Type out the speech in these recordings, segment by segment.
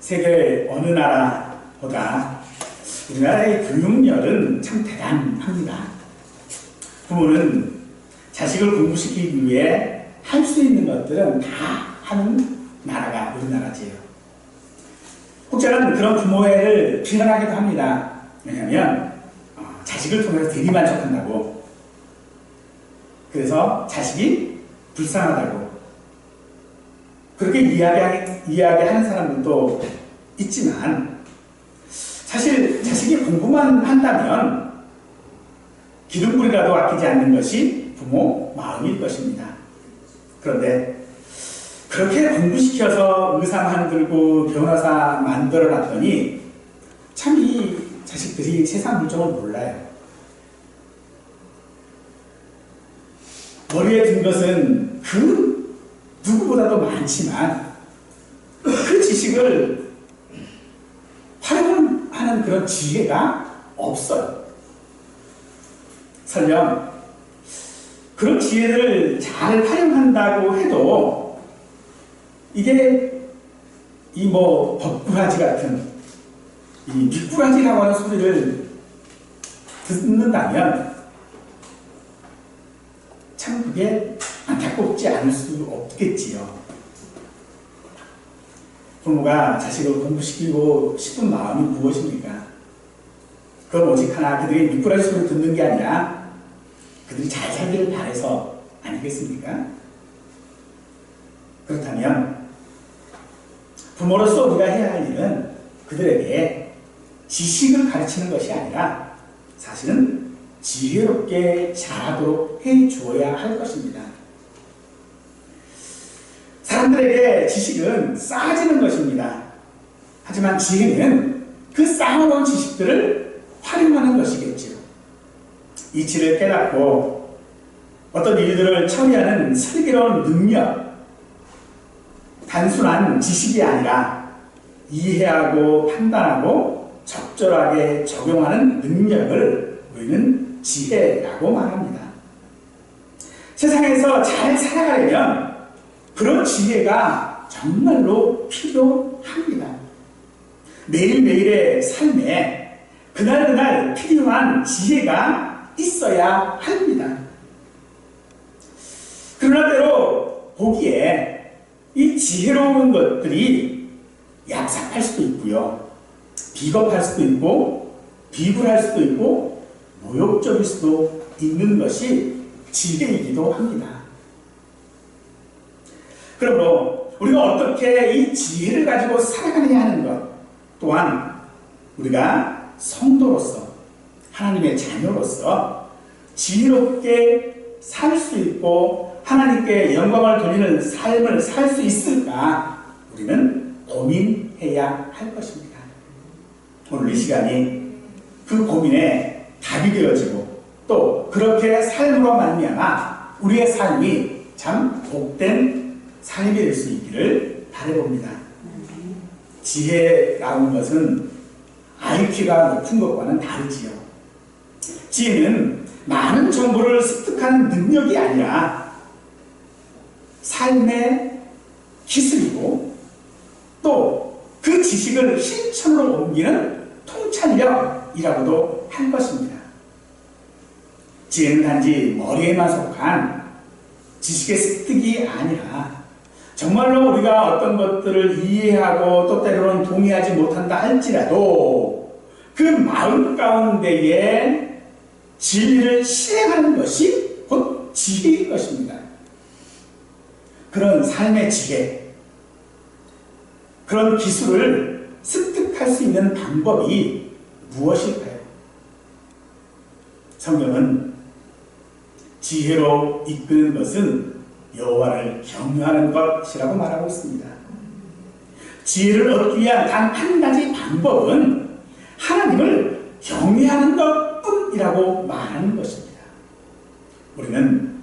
세계 어느 나라보다 우리나라의 교육열은 참 대단합니다. 부모는 자식을 공부시키기 위해 할 수 있는 것들은 다 하는 나라가 우리나라지요. 혹자는 그런 부모를 비난하기도 합니다. 왜냐하면 자식을 통해서 대리만족한다고, 그래서 자식이 불쌍하다고 그렇게 이야기하는 사람들도 있지만, 사실 자식이 공부만 한다면 기름불이라도 아끼지 않는 것이 부모 마음일 것입니다. 그런데 그렇게 공부시켜서 의사 만들고 변호사 만들어 놨더니 참 이 자식들이 세상 물정을 몰라요. 머리에 든 것은 그 누구보다도 많지만 그 지식을 활용하는 그런 지혜가 없어요. 설령 그런 지혜를 잘 활용한다고 해도 이게 법꾸라지 같은 이 밑꾸라지라고 하는 소리를 듣는다면 참 그게 안타깝지 않을 수 없겠지요. 부모가 자식을 공부시키고 싶은 마음이 무엇입니까? 그건 오직 하나, 그들이 밑꾸라지 소리를 듣는 게 아니라 그들이 잘 살기를 바라서 아니겠습니까? 그렇다면 부모로서 우리가 해야 할 일은 그들에게 지식을 가르치는 것이 아니라 사실은 지혜롭게 자라도록 해 주어야 할 것입니다. 사람들에게 지식은 쌓아지는 것입니다. 하지만 지혜는 그 쌓아놓은 지식들을 활용하는 것이겠죠. 이치를 깨닫고 어떤 일들을 처리하는 슬기로운 능력, 단순한 지식이 아니라 이해하고 판단하고 적절하게 적용하는 능력을 우리는 지혜라고 말합니다. 세상에서 잘 살아가려면 그런 지혜가 정말로 필요합니다. 매일매일의 삶에 그날그날 필요한 지혜가 있어야 합니다. 그러나 때로 보기에 이 지혜로운 것들이 얍삽할 수도 있고요, 비겁할 수도 있고, 비굴할 수도 있고, 모욕적일 수도 있는 것이 지혜이기도 합니다. 그러므로 우리가 어떻게 이 지혜를 가지고 살아가느냐 하는 것 또한 우리가 성도로서, 하나님의 자녀로서 지혜롭게 살 수 있고 하나님께 영광을 돌리는 삶을 살 수 있을까 우리는 고민해야 할 것입니다. 오늘 이 시간이 그 고민에 답이 되어지고 또 그렇게 삶으로 말미암아 우리의 삶이 참 복된 삶이 될 수 있기를 바라봅니다. 지혜라는 것은 IQ가 높은 것과는 다르지요. 지혜는 많은 정보를 습득하는 능력이 아니라 삶의 기술이고 또 그 지식을 실천으로 옮기는 통찰력이라고도 할 것입니다. 지혜는 단지 머리에만 속한 지식의 습득이 아니라 정말로 우리가 어떤 것들을 이해하고 또 때로는 동의하지 못한다 할지라도 그 마음 가운데에 진리를 실행하는 것이 곧 지혜일 것입니다. 그런 삶의 지혜, 그런 기술을 습득할 수 있는 방법이 무엇일까요? 성경은 지혜로 이끄는 것은 여호와를 경외하는 것이라고 말하고 있습니다. 지혜를 얻기 위한 단 한 가지 방법은 하나님을 경외하는 것뿐이라고 말하는 것입니다. 우리는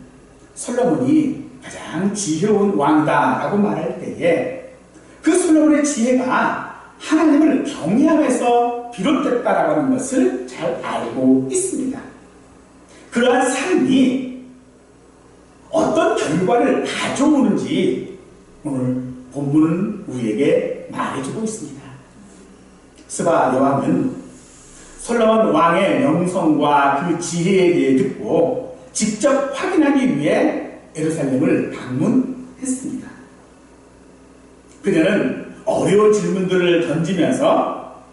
솔로몬이 가장 지혜로운 왕이다라고 말할 때에 그 솔로몬의 지혜가 하나님을 경외함에서 비롯됐다라고 하는 것을 잘 알고 있습니다. 그러한 삶이 어떤 결과를 가져오는지 오늘 본문은 우리에게 말해주고 있습니다. 스바 여왕은 솔로몬 왕의 명성과 그 지혜에 대해 듣고 직접 확인하기 위해 예루살렘을 방문했습니다. 그녀는 어려운 질문들을 던지면서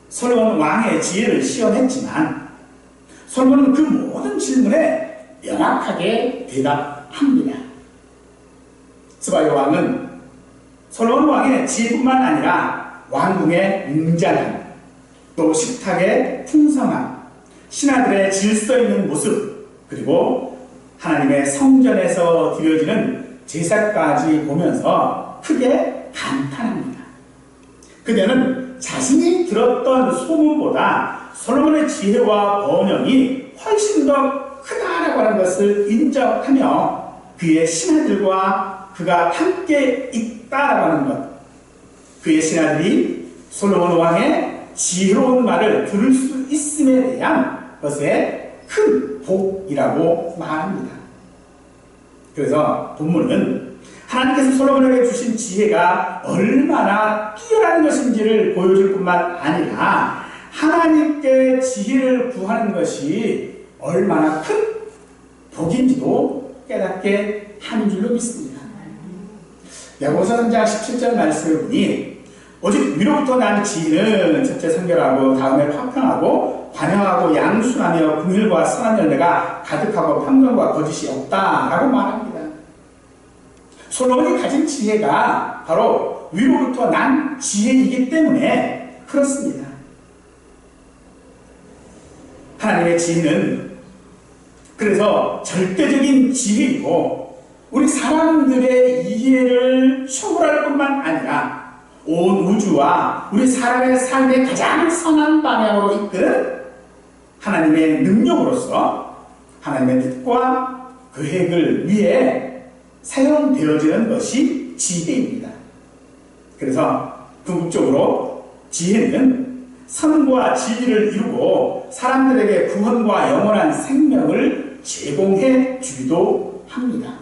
솔로몬 왕의 지혜를 시험했지만 솔로몬은 그 모든 질문에 명확하게 대답합니다. 스바 여왕은 솔로몬 왕의 지혜뿐만 아니라 왕궁의 웅장함, 또 식탁의 풍성함, 신하들의 질서 있는 모습, 그리고 하나님의 성전에서 드려지는 제사까지 보면서 크게 감탄합니다. 그녀는 자신이 들었던 소문보다 솔로몬의 지혜와 번영이 훨씬 더 크다라고 하는 것을 인정하며 그의 신하들과 그가 함께 있다라고 하는 것, 그의 신하들이 솔로몬 왕의 지혜로운 말을 들을 수 있음에 대한 것의 큰 복이라고 말합니다. 그래서 본문은 하나님께서 솔로몬에게 주신 지혜가 얼마나 뛰어난 것인지를 보여줄 뿐만 아니라 하나님께 지혜를 구하는 것이 얼마나 큰 복인지도 깨닫게 한 줄로 믿습니다. 야고보서 3장 17절 말씀을 보니 오직 위로부터 난 지혜는 첫째 성결하고 다음에 화평하고 관영하고 양순하며 긍휼과 선한 열매가 가득하고 평강과 거짓이 없다라고 말합니다. 솔로몬이 가진 지혜가 바로 위로부터 난 지혜이기 때문에 그렇습니다. 하나님의 지혜는 그래서 절대적인 지혜이고 우리 사람들의 이해를 초월할 뿐만 아니라 온 우주와 우리 사람의 삶의 가장 선한 방향으로 이끄는 하나님의 능력으로서 하나님의 뜻과 계획을 위해 사용되어지는 것이 지혜입니다. 그래서 궁극적으로 지혜는 선과 진리를 이루고 사람들에게 구원과 영원한 생명을 제공해 주기도 합니다.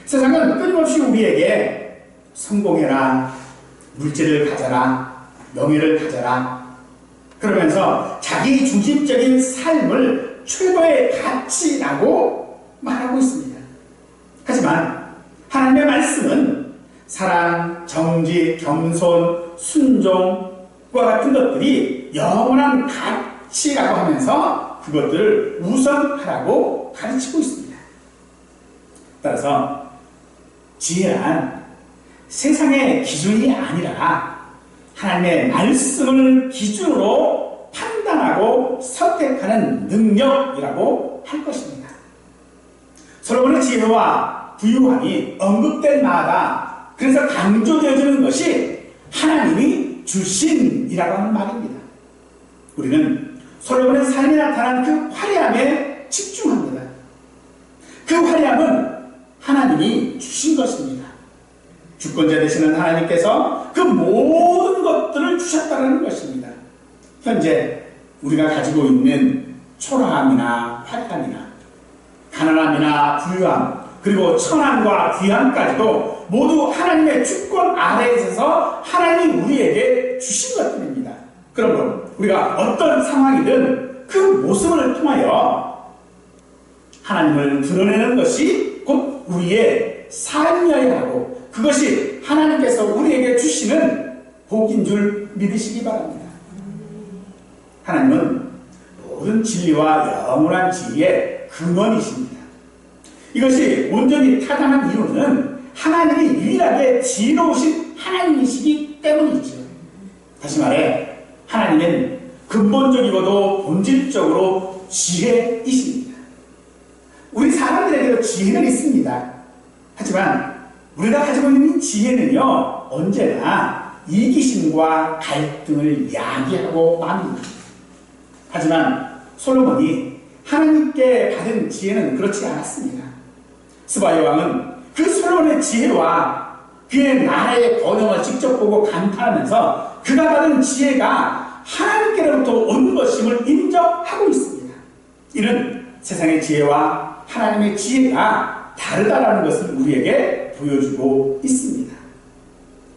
세상은 끊임없이 우리에게 성공해라, 물질을 가져라, 명예를 가져라, 그러면서 자기 중심적인 삶을 최고의 가치라고 말하고 있습니다. 하지만 하나님의 말씀은 사랑, 정직, 겸손, 순종과 같은 것들이 영원한 가치라고 하면서 그것들을 우선하라고 가르치고 있습니다. 따라서 지혜란 세상의 기준이 아니라 하나님의 말씀을 기준으로 판단하고 선택하는 능력이라고 할 것입니다. 솔로몬의 지혜와 부유함이 언급될 마다 그래서 강조되어지는 것이 하나님이 주신이라고 하는 말입니다. 우리는 솔로몬의 삶에 나타난 그 화려함에 집중합니다. 그 화려함은 하나님이 주신 것입니다. 주권자 되시는 하나님께서 그 모든 것들을 주셨다는 것입니다. 현재 우리가 가지고 있는 초라함이나 화려함이나 가난함이나 부유함 그리고 천함과 귀함까지도 모두 하나님의 주권 아래에 있어서 하나님이 우리에게 주신 것들입니다. 그러므로 우리가 어떤 상황이든 그 모습을 통하여 하나님을 드러내는 것이 곧 우리의 삶이어야 하고 그것이 하나님께서 우리에게 주시는 복인 줄 믿으시기 바랍니다. 하나님은 모든 진리와 영원한 지혜의 근원이십니다. 이것이 온전히 타당한 이유는 하나님이 유일하게 지혜로우신 하나님이시기 때문이죠. 다시 말해 하나님은 근본적이고도 본질적으로 지혜이십니다. 우리 사람들에게도 지혜는 있습니다. 하지만 우리가 가지고 있는 지혜는요 언제나 이기심과 갈등을 야기하고 맙니다. 하지만 솔로몬이 하나님께 받은 지혜는 그렇지 않았습니다. 스바 여왕은 그 솔로몬의 지혜와 그의 나라의 번영을 직접 보고 감탄하면서 그가 받은 지혜가 하나님께로부터 온 것임을 인정하고 있습니다. 이는 세상의 지혜와 하나님의 지혜가 다르다라는 것을 우리에게 보여주고 있습니다.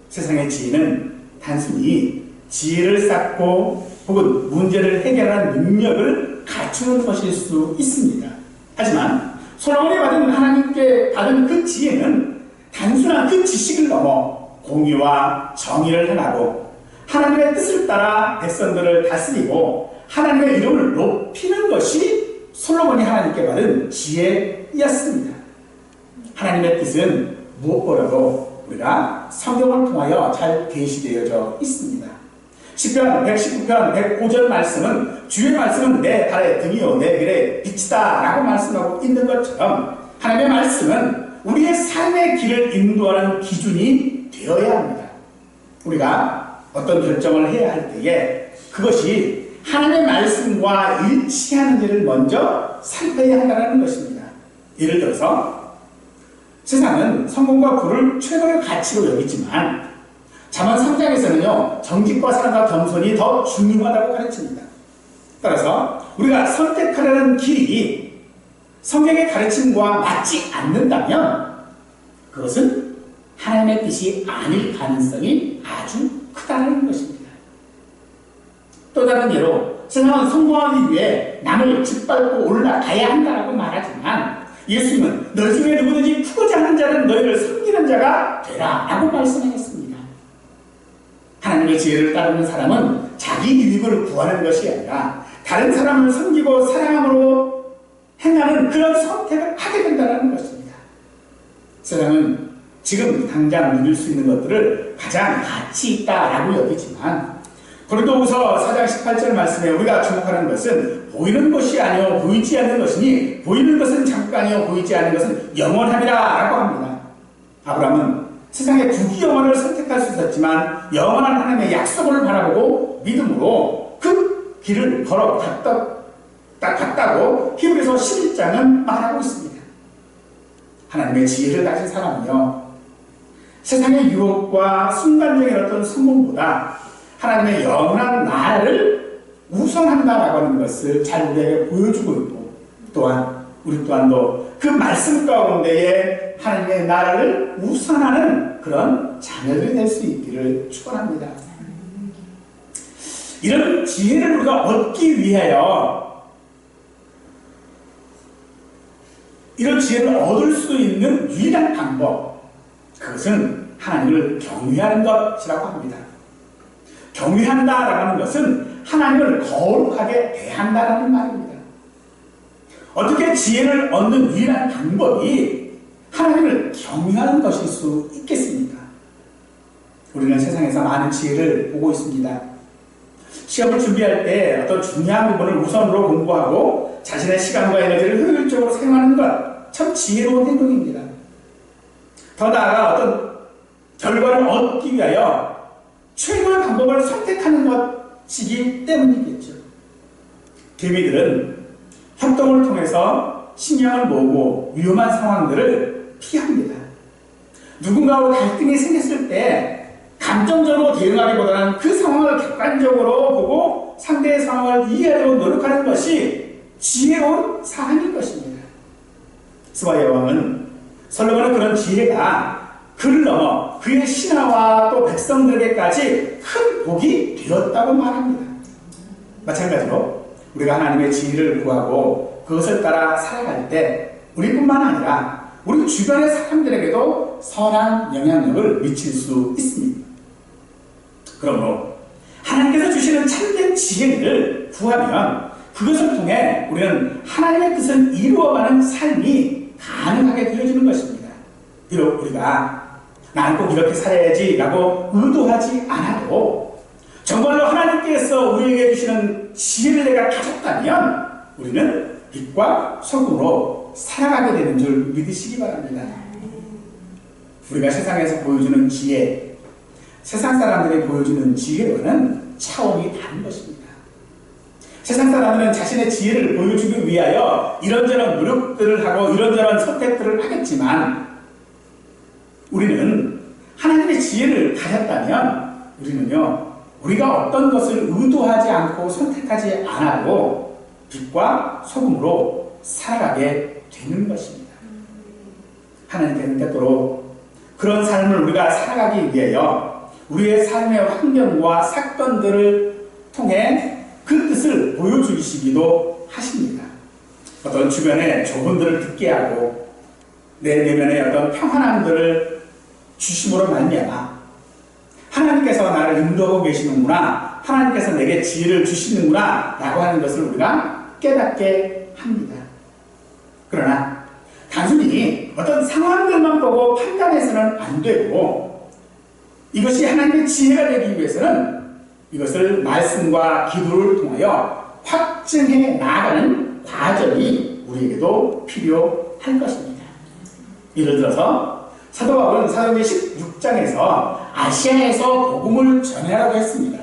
세상의 지혜는 단순히 지혜를 쌓고 혹은 문제를 해결하는 능력을 갖추는 것일 수 있습니다. 하지만 솔로몬이 받은 하나님께 받은 그 지혜는 단순한 그 지식을 넘어 공의와 정의를 행하고 하나님의 뜻을 따라 백성들을 다스리고 하나님의 이름을 높이는 것이 솔로몬이 하나님께 받은 지혜였습니다. 하나님의 뜻은 무엇보다도 우리가 성경을 통하여 잘 계시되어져 있습니다. 시편 119편 105절 말씀은 주의 말씀은 내 발의 등이요 내 길의 빛이다 라고 말씀하고 있는 것처럼 하나님의 말씀은 우리의 삶의 길을 인도하는 기준이 되어야 합니다. 우리가 어떤 결정을 해야 할 때에 그것이 하나님의 말씀과 일치하는지를 먼저 살펴야 한다는 것입니다. 예를 들어서 세상은 성공과 부를 최고의 가치로 여기지만 잠언 3장에서는요 정직과 사랑과 겸손이 더 중요하다고 가르칩니다. 따라서 우리가 선택하려는 길이 성경의 가르침과 맞지 않는다면 그것은 하나님의 뜻이 아닐 가능성이 아주 크다는 것입니다. 또 다른 예로 세상은 성공하기 위해 남을 짓밟고 올라가야 한다고 말하지만 예수님은 너희 중에 누구든지 크고자 하는 자는 너희를 섬기는 자가 되라 라고 말씀하셨습니다. 하나님의 지혜를 따르는 사람은 자기 유익을 구하는 것이 아니라 다른 사람을 섬기고 사랑함으로 행하는 그런 선택을 하게 된다는 것입니다. 세상은 지금 당장 누릴 수 있는 것들을 가장 가치 있다라고 여기지만 고린도후서 4장 18절 말씀에 우리가 주목하는 것은 보이는 것이 아니요 보이지 않는 것이니 보이는 것은 잠깐이요 보이지 않는 것은 영원하리라 라고 합니다. 아브라함은 세상의 부귀영화를 선택할 수 있었지만 영원한 하나님의 약속을 바라보고 믿음으로 그 길을 걸어갔다고 히브리서 11장은 말하고 있습니다. 하나님의 지혜를 가진 사람은요 세상의 유혹과 순간적인 어떤 성공보다 하나님의 영원한 나라를 우선한다라고 하는 것을 잘 우리에게 보여주고 있고 또한 우리 또한도 그 말씀 가운데에 하나님의 나라를 우선하는 그런 자녀들이 될 수 있기를 축원합니다. 이런 지혜를 우리가 얻기 위하여 이런 지혜를 얻을 수 있는 유일한 방법 그것은 하나님을 경외하는 것이라고 합니다. 경외한다라는 것은 하나님을 거룩하게 대한다라는 말입니다. 어떻게 지혜를 얻는 유일한 방법이 하나님을 경외하는 것일 수 있겠습니까? 우리는 세상에서 많은 지혜를 보고 있습니다. 시험을 준비할 때 어떤 중요한 부분을 우선으로 공부하고 자신의 시간과 에너지를 효율적으로 사용하는 것 참 지혜로운 행동입니다. 더 나아가 어떤 결과를 얻기 위하여 최고의 방법을 선택하는 것이기 때문이겠죠. 개미들은 협동을 통해서 식량을 모으고 위험한 상황들을 피합니다. 누군가와 갈등이 생겼을 때 감정적으로 대응하기보다는 그 상황을 객관적으로 보고 상대의 상황을 이해하려고 노력하는 것이 지혜로운 사람일 것입니다. 스바야 왕은 솔로몬은 그런 지혜가 그를 넘어 그의 신하와 또 백성들에게까지 큰 복이 되었다고 말합니다. 마찬가지로 우리가 하나님의 지혜를 구하고 그것을 따라 살아갈 때 우리뿐만 아니라 우리 주변의 사람들에게도 선한 영향력을 미칠 수 있습니다. 그러므로 하나님께서 주시는 참된 지혜를 구하면 그것을 통해 우리는 하나님의 뜻을 이루어가는 삶이 가능하게 되어지는 것입니다. 비록 우리가 나는 꼭 이렇게 살아야지 라고 의도하지 않아도 정말로 하나님께서 우리에게 주시는 지혜를 내가 가졌다면 우리는 빛과 소금으로 살아가게 되는 줄 믿으시기 바랍니다. 우리가 세상에서 보여주는 지혜, 세상 사람들이 보여주는 지혜와는 차원이 다른 것입니다. 세상 사람들은 자신의 지혜를 보여주기 위하여 이런저런 노력들을 하고 이런저런 선택들을 하겠지만 우리는 하나님의 지혜를 가졌다면 우리는요 우리가 어떤 것을 의도하지 않고 선택하지 않아도 빛과 소금으로 살아가게 되는 것입니다. 하나님께는 때때로 그런 삶을 우리가 살아가기 위하여 우리의 삶의 환경과 사건들을 통해 그 뜻을 보여주시기도 하십니다. 어떤 주변의 조언들을 듣게 하고 내 내면의 어떤 평안함들을 주심으로 말미암아 하나님께서 나를 인도하고 계시는구나, 하나님께서 내게 지혜를 주시는구나 라고 하는 것을 우리가 깨닫게 합니다. 그러나 단순히 어떤 상황들만 보고 판단해서는 안 되고, 이것이 하나님의 지혜가 되기 위해서는 이것을 말씀과 기도를 통하여 확증해 나아가는 과정이 우리에게도 필요할 것입니다. 예를 들어서 사도 바울은 사도행전 16장에서 아시아에서 복음을 전하라고 했습니다.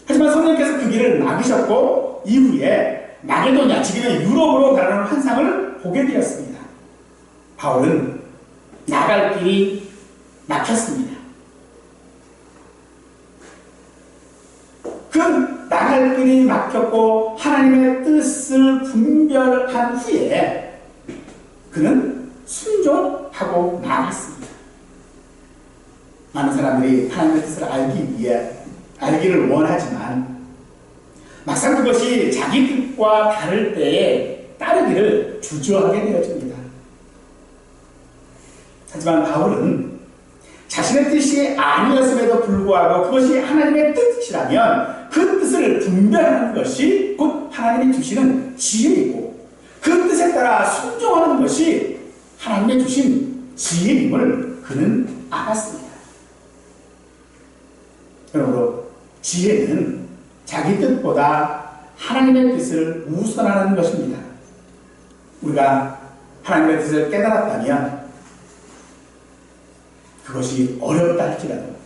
하지만 성령께서 그 길을 막으셨고 이후에 마게도냐, 지금의 유럽으로 가라는 환상을 보게 되었습니다. 바울은 나갈 길이 막혔습니다. 그 나갈 길이 막혔고 하나님의 뜻을 분별한 후에 그는 순종하고 나갔습니다. 많은 사람들이 하나님의 뜻을 알기를 원하지만 막상 그것이 자기 뜻과 다를 때에 따르기를 주저하게 되어집니다. 하지만 바울은 자신의 뜻이 아니었음에도 불구하고 그것이 하나님의 뜻이라면 그 뜻을 분별하는 것이 곧 하나님이 주시는 지혜이고, 그 뜻에 따라 순종하는 것이 하나님의 주신 지혜임을 그는 알았습니다. 그러므로 지혜는 자기 뜻보다 하나님의 뜻을 우선하는 것입니다. 우리가 하나님의 뜻을 깨달았다면 그것이 어렵다 할지라도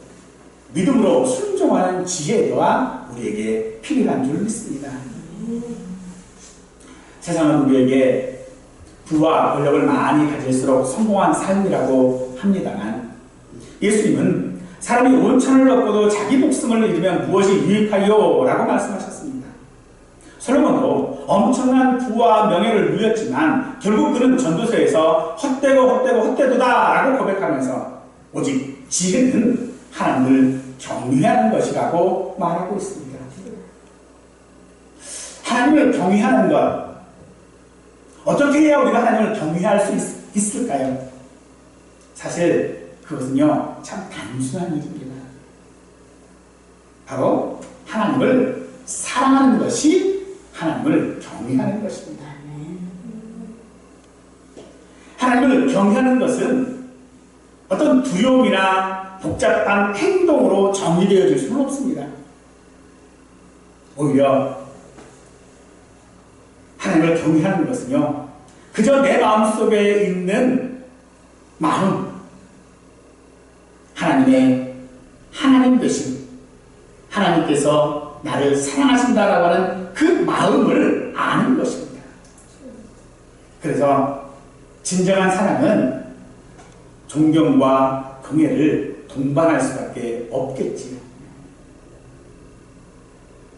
믿음으로 순종하는 지혜가 우리에게 필요한 줄 믿습니다. 세상은 우리에게 부와 권력을 많이 가질수록 성공한 삶이라고 합니다만, 예수님은 사람이 온천을 얻고도 자기 목숨을 잃으면 무엇이 유익하요? 라고 말씀하셨습니다. 솔로몬도 엄청난 부와 명예를 누렸지만 결국 그는 전도서에서 헛되도다 라고 고백하면서 오직 지혜는 하나님을 경외하는 것이라고 말하고 있습니다. 하나님을 경외하는 것, 어떻게 해야 우리가 하나님을 경외할 수 있을까요? 사실 그것은요, 참 단순한 일입니다. 바로 하나님을 사랑하는 것이 하나님을 경외하는 것입니다. 하나님을 경외하는 것은 어떤 두려움이나 복잡한 행동으로 정리되어질 수는 없습니다. 오히려 하나님을 경외하는 것은요, 그저 내 마음속에 있는 마음, 하나님 되신, 하나님께서 나를 사랑하신다라고 하는 그 마음을 아는 것입니다. 그래서 진정한 사랑은 존경과 경외를 동반할 수밖에 없겠지요.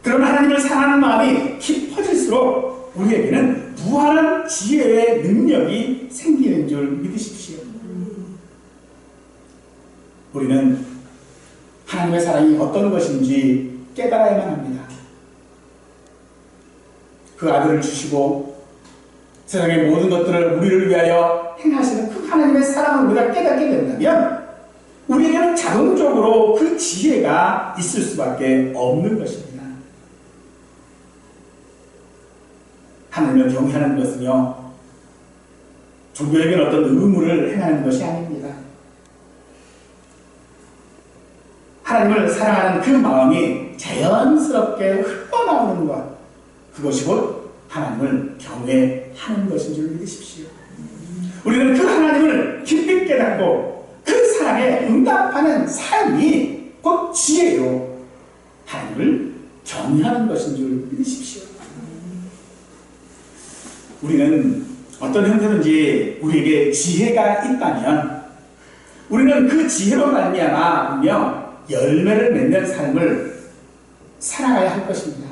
그런 하나님을 사랑하는 마음이 깊어질수록 우리에게는 무한한 지혜의 능력이 생기는 줄 믿으십시오. 우리는 하나님의 사랑이 어떤 것인지 깨달아야만 합니다. 그 아들을 주시고 세상의 모든 것들을 우리를 위하여 행하시는 그 하나님의 사랑을 우리가 깨닫게 된다면 우리에게는 자동적으로 그 지혜가 있을 수밖에 없는 것입니다. 하나님을 경외하는 것은요, 종교적인 어떤 의무를 행하는 것이 아닙니다. 하나님을 사랑하는 그 마음이 자연스럽게 흘러나오는 것, 그것이 곧 하나님을 경외하는 것인 줄 믿으십시오. 우리는 그 하나님을 깊이 깨닫고 그 사랑에 응답하는 삶이 곧 지혜로 하나님을 경외하는 것인 줄 믿으십시오. 우리는 어떤 형태든지 우리에게 지혜가 있다면 우리는 그 지혜로 말미암아 열매를 맺는 삶을 살아가야 할 것입니다.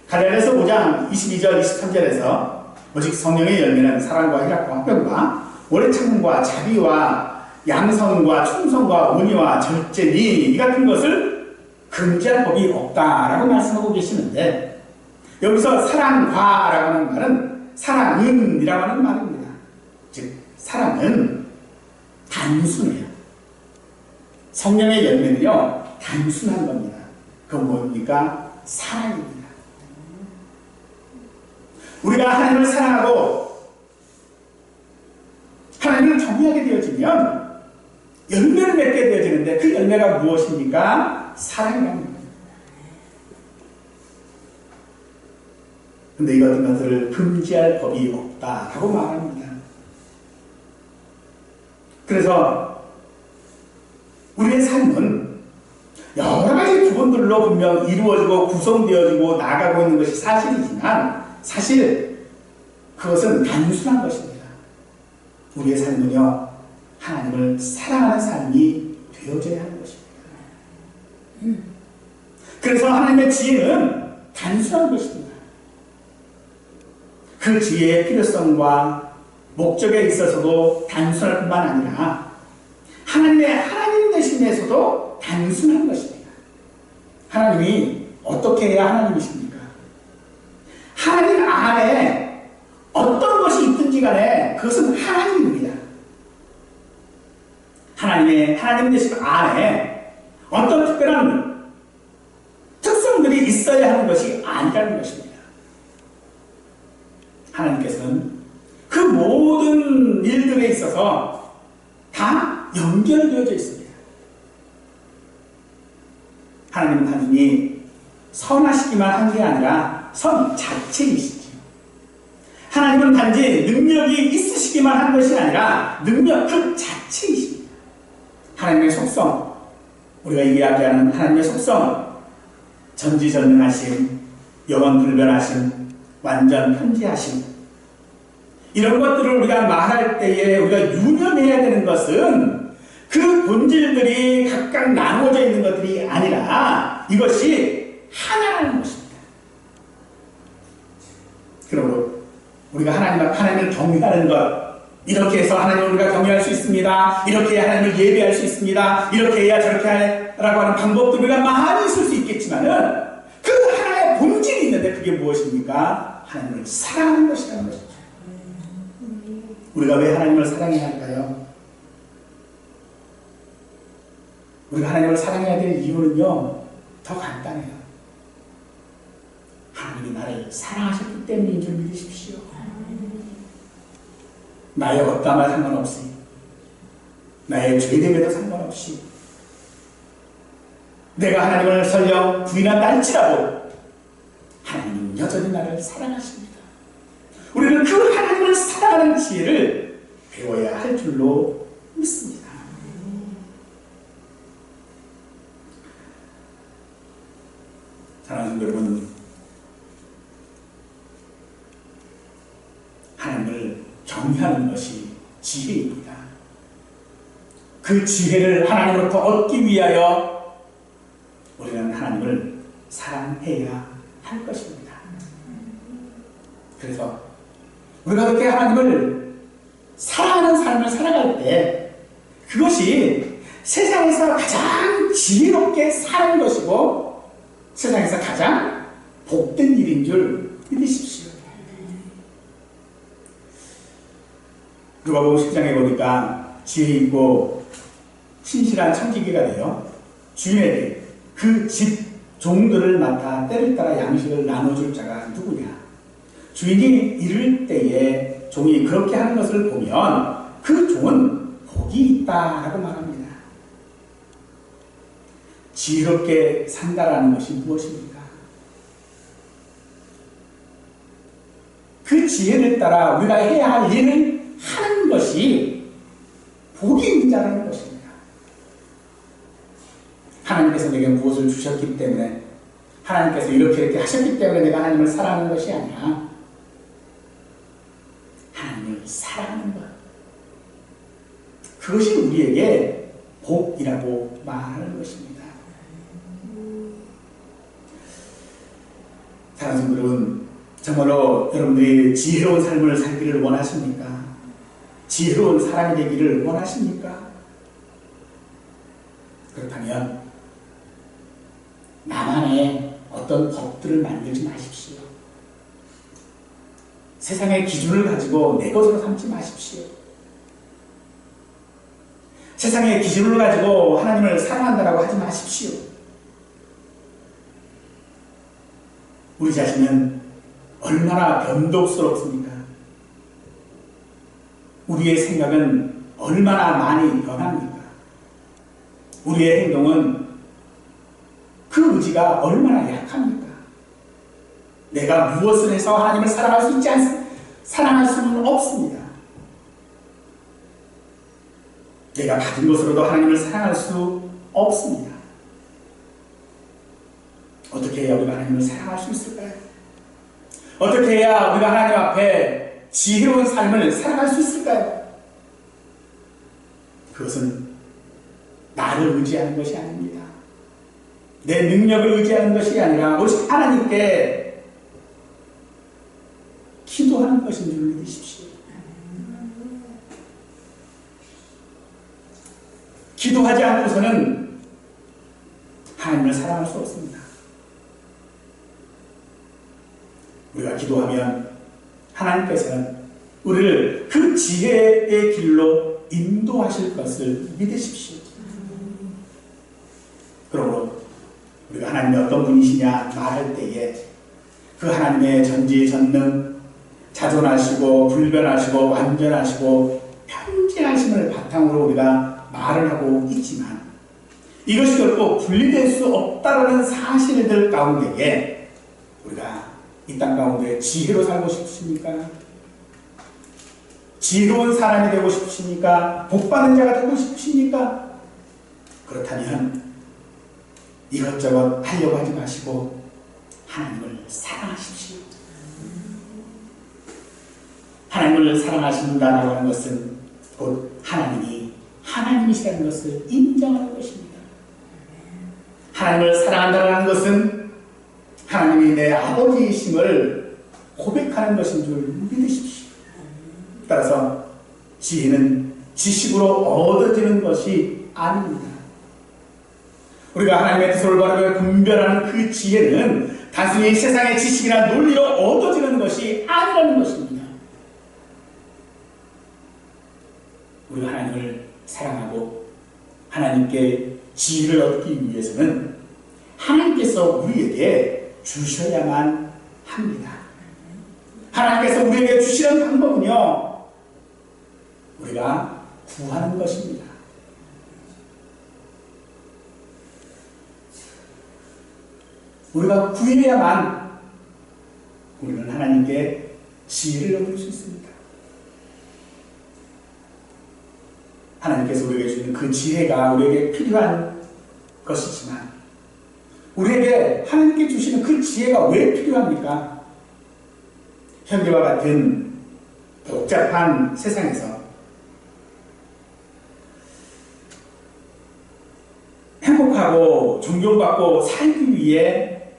갈라디아서 5장 22절 23절에서 오직 성령의 열매는 사랑과 희락과 화평과 오래 참음과 자비와 양성과 충성과 온유와 절제니 이 같은 것을 금지할 법이 없다라고 말씀하고 계시는데, 여기서 사랑과라고 하는 말은 사랑은이라고 하는 말입니다. 즉 사랑은 단순해요. 성령의 열매는요 단순한 겁니다. 그건 뭡니까? 사랑입니다. 우리가 하나님을 사랑하고 하나님을 경외하게 되어지면 열매를 맺게 되어지는데, 그 열매가 무엇입니까? 사랑입니다. 근데 이 같은 것을 금지할 법이 없다라고 말합니다. 그래서 우리의 삶은 여러 가지 부분들로 분명 이루어지고 구성되어지고 나아가고 있는 것이 사실이지만, 사실 그것은 단순한 것입니다. 우리의 삶은요 하나님을 사랑하는 삶이 되어져야 하는 것입니다. 그래서 하나님의 지혜는 단순한 것입니다. 그 지혜의 필요성과 목적에 있어서도 단순할 뿐만 아니라 하나님 되심에서도 단순한 것입니다. 하나님이 어떻게 해야 하나님이십니까? 하나님 안에 어떤 것이 있든지 간에 그것은 하나님입니다. 하나님 되심 안에 어떤 특별한 특성들이 있어야 하는 것이 아니라는 것입니다. 하나님께서는 그 모든 일들에 있어서 다 연결되어져 있습니다. 하나님은 단순히 선하시기만 한 게 아니라 선 자체이시죠. 하나님은 단지 능력이 있으시기만 한 것이 아니라 능력 그 자체이십니다. 하나님의 속성, 우리가 이야기하는 하나님의 속성, 전지전능하심, 영원불변하심, 완전 편지하심, 이런 것들을 우리가 말할 때에 우리가 유념해야 되는 것은 그 본질들이 각각 나누어져 있는 것들이 아니라 이것이 하나라는 것입니다. 그러므로 우리가 하나님을 경외하는 것, 이렇게 해서 하나님을 우리가 경외할 수 있습니다. 이렇게 해야 하나님을 예배할 수 있습니다. 이렇게 해야 저렇게 하라고 하는 방법도 우리가 많이 있을 수 있겠지만은 그 하나의 본질이 있는데 그게 무엇입니까? 하나님을 사랑하는 것이라는 것이죠. 우리가 왜 하나님을 사랑해야 할까요? 우리가 하나님을 사랑해야 될 이유는요 더 간단해요. 하나님이 나를 사랑하셨기 때문인 줄 믿으십시오. 나의 어떠함과 상관없이, 나의 죄됨에도 상관없이, 내가 하나님을 설령 부인한다 할지라도 하나님은 여전히 나를 사랑하십니다. 우리는 그 하나님을 사랑하는 지혜를 배워야 할 줄로 믿습니다. 사랑하는 여러분, 하나님을 경외하는 것이 지혜입니다. 그 지혜를 하나님으로부터 얻기 위하여 우리는 하나님을 사랑해야 할 것입니다. 그래서 우리가 그렇게 하나님을 사랑하는 삶을 살아갈 때 그것이 세상에서 가장 지혜롭게 사는 것이고 세상에서 가장 복된 일인 줄 믿으십시오. 누가복음 10장에 보니까 지혜 있고 신실한 청지기가 되어 주인에게 그 집 종들을 맡아 때를 따라 양식을 나눠줄 자가 누구냐. 주인이 이를 때에 종이 그렇게 하는 것을 보면 그 종은 복이 있다라고 말합니다. 지혜롭게 산다라는 것이 무엇입니까? 그 지혜를 따라 우리가 해야 할 일을 하는 것이 복이 있는 자라는 것입니다. 하나님께서 내게 무엇을 주셨기 때문에, 하나님께서 이렇게 하셨기 때문에 내가 하나님을 사랑하는 것이 아니라 하나님을 사랑하는 것, 그것이 우리에게 복이라고 말하는 것입니다. 사랑하는 여러분, 정말로 여러분들이 지혜로운 삶을 살기를 원하십니까? 지혜로운 사람이 되기를 원하십니까? 그렇다면 나만의 어떤 법들을 만들지 마십시오. 세상의 기준을 가지고 내 것으로 삼지 마십시오. 세상의 기준을 가지고 하나님을 사랑한다고 하지 마십시오. 우리 자신은 얼마나 변덕스럽습니까? 우리의 생각은 얼마나 많이 변합니까? 우리의 행동은 그 의지가 얼마나 약합니까? 내가 무엇을 해서 하나님을 사랑할 수는 없습니다. 내가 받은 것으로도 하나님을 사랑할 수 없습니다. 어떻게 해야 우리가 하나님을 사랑할 수 있을까요? 어떻게 해야 우리가 하나님 앞에 지혜로운 삶을 살아갈 수 있을까요? 그것은 나를 의지하는 것이 아닙니다. 내 능력을 의지하는 것이 아니라 오직 하나님께 기도하는 것인 줄 믿으십시오. 기도하지 않고서는 하나님을 사랑할 수 없습니다. 우리가 기도하면 하나님께서는 우리를 그 지혜의 길로 인도하실 것을 믿으십시오. 그러므로 우리가 하나님이 어떤 분이시냐 말할 때에 그 하나님의 전지전능, 자존하시고 불변하시고 완전하시고 편지하심을 바탕으로 우리가 말을 하고 있지만 이것이 결코 분리될 수 없다는 사실들 가운데에 우리가 이 땅 가운데 지혜로 살고 싶으십니까? 지혜로운 사람이 되고 싶으십니까? 복받는 자가 되고 싶으십니까? 그렇다면 이것저것 하려고 하지 마시고 하나님을 사랑하십시오. 하나님을 사랑하신다라고 하는 것은 곧 하나님이 하나님이시라는 것을 인정하는 것입니다. 하나님을 사랑한다는 것은 하나님이 내 아버지이심을 고백하는 것인 줄 믿으십시오. 따라서 지혜는 지식으로 얻어지는 것이 아닙니다. 우리가 하나님의 뜻을 바르게 분별하는 그 지혜는 단순히 세상의 지식이나 논리로 얻어지는 것이 아니라는 것입니다. 우리가 하나님을 사랑하고 하나님께 지혜를 얻기 위해서는 하나님께서 우리에게 주셔야만 합니다. 하나님께서 우리에게 주시는 방법은요, 우리가 구하는 것입니다. 우리가 구해야만 우리는 하나님께 지혜를 얻을 수 있습니다. 하나님께서 우리에게 주는 그 지혜가 우리에게 필요한 것이지만 우리에게 하나님께 주시는 그 지혜가 왜 필요합니까? 현대와 같은 복잡한 세상에서 행복하고 존경받고 살기 위해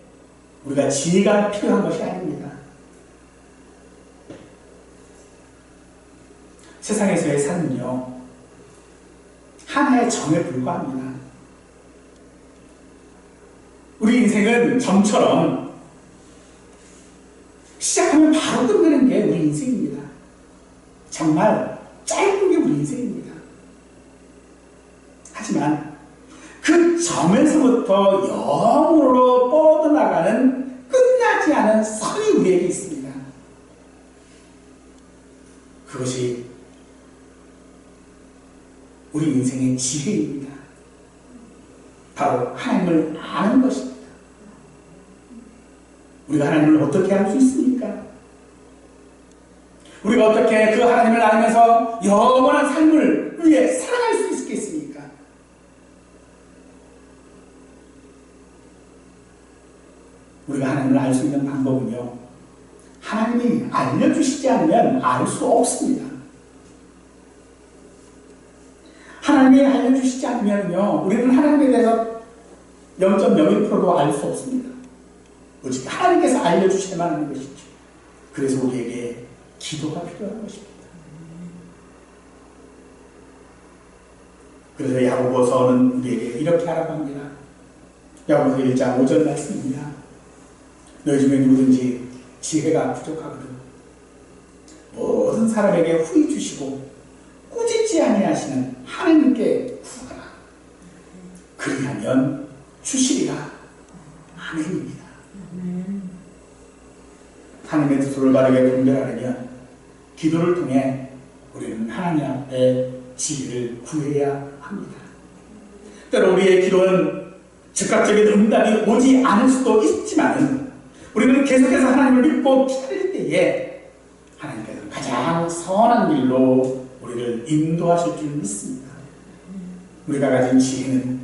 우리가 지혜가 필요한 것이 아닙니다. 세상에서의 삶은요, 하나의 점에 불과합니다. 우리 인생은 점처럼 시작하면 바로 끝내는 게 우리 인생입니다. 정말 짧은 게 우리 인생입니다. 하지만 그 점에서부터 영으로 뻗어나가는 끝나지 않은 선이 우리에게 있습니다. 그것이 우리 인생의 지혜입니다. 바로 하나님을 아는 것입니다. 우리가 하나님을 어떻게 알 수 있습니까? 우리가 어떻게 그 하나님을 알면서 영원한 삶을 위해 살아갈 수 있겠습니까? 우리가 하나님을 알 수 있는 방법은요, 하나님이 알려주시지 않으면 알 수 없습니다. 하나님이 알려주시지 않으면요, 우리는 하나님에 대해서 0.01%도 알 수 없습니다. 오직 하나님께서 알려주셔야만 하는 것이죠. 그래서 우리에게 기도가 필요한 것입니다. 그래서 야고보서는 우리에게 이렇게 하라고 합니다. 야고보서 1장 5절 말씀입니다. 너희 중에 누구든지 지혜가 부족하거든 모든 사람에게 후히 주시고 꾸짖지 아니하시는 하나님께 구하라. 그리하면 주시리라. 아멘입니다. 하나님의 뜻을 바르게 분별하려면 기도를 통해 우리는 하나님 앞에 지혜를 구해야 합니다. 때로 우리의 기도는 즉각적인 응답이 오지 않을 수도 있지만 우리는 계속해서 하나님을 믿고 기다릴 때에 하나님께서는 가장 선한 길로 우리를 인도하실 줄 믿습니다. 우리가 가진 지혜는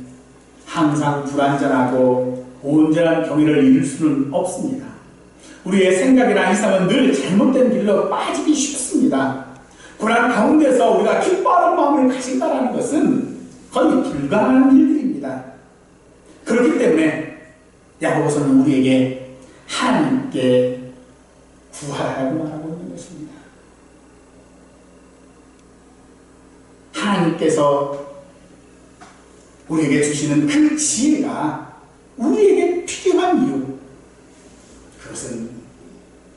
항상 불완전하고 온전한 경의를 이룰 수는 없습니다. 우리의 생각이나 이상은 늘 잘못된 길로 빠지기 쉽습니다. 고난 가운데서 우리가 기뻐하는 마음을 가진다는 것은 거의 불가능한 일들입니다. 그렇기 때문에 야고보서는 우리에게 하나님께 구하라고 말하고 있는 것입니다. 하나님께서 우리에게 주시는 그 지혜가 우리에게 필요한 이유, 그것은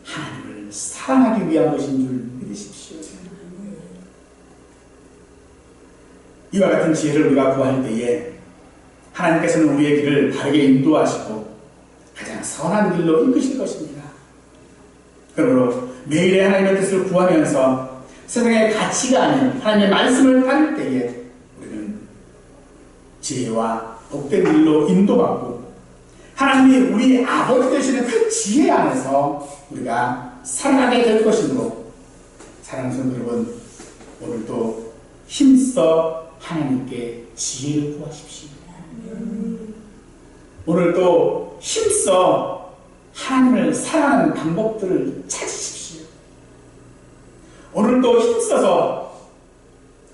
하나님을 사랑하기 위한 것인 줄 믿으십시오. 이와 같은 지혜를 우리가 구할 때에 하나님께서는 우리의 길을 바르게 인도하시고 가장 선한 길로 이끄실 것입니다. 그러므로 매일의 하나님의 뜻을 구하면서 세상의 가치가 아닌 하나님의 말씀을 따를 때에 우리는 지혜와 복된 길로 인도받고 하나님이 우리 아버지 되시는 그 지혜 안에서 우리가 살아가게 될 것이므로 사랑하는 성도 여러분, 오늘도 힘써 하나님께 지혜를 구하십시오. 오늘도 힘써 하나님을 사랑하는 방법들을 찾으십시오. 오늘도 힘써서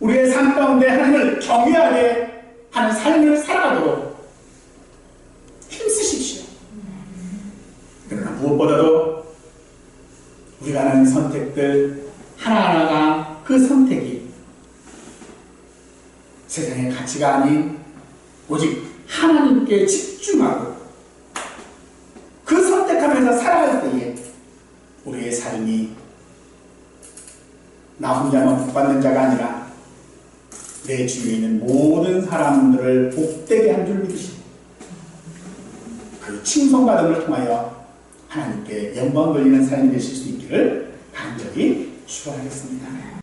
우리의 삶 가운데 하나님을 경외하게 하는 삶을 살아가도록 힘쓰십시오. 그러나 무엇보다도 우리가 하는 선택들 하나하나가 그 선택이 세상의 가치가 아닌 오직 하나님께 집중하고 그 선택하면서 살아갈 때에 우리의 삶이 나 혼자만 복받는 자가 아니라 내 주위에 있는 모든 사람들을 복되게 한 줄 믿으시고 그 칭송받음을 통하여 하나님께 영광 돌리는 삶이 되실 수 있기를 간절히 축원하겠습니다.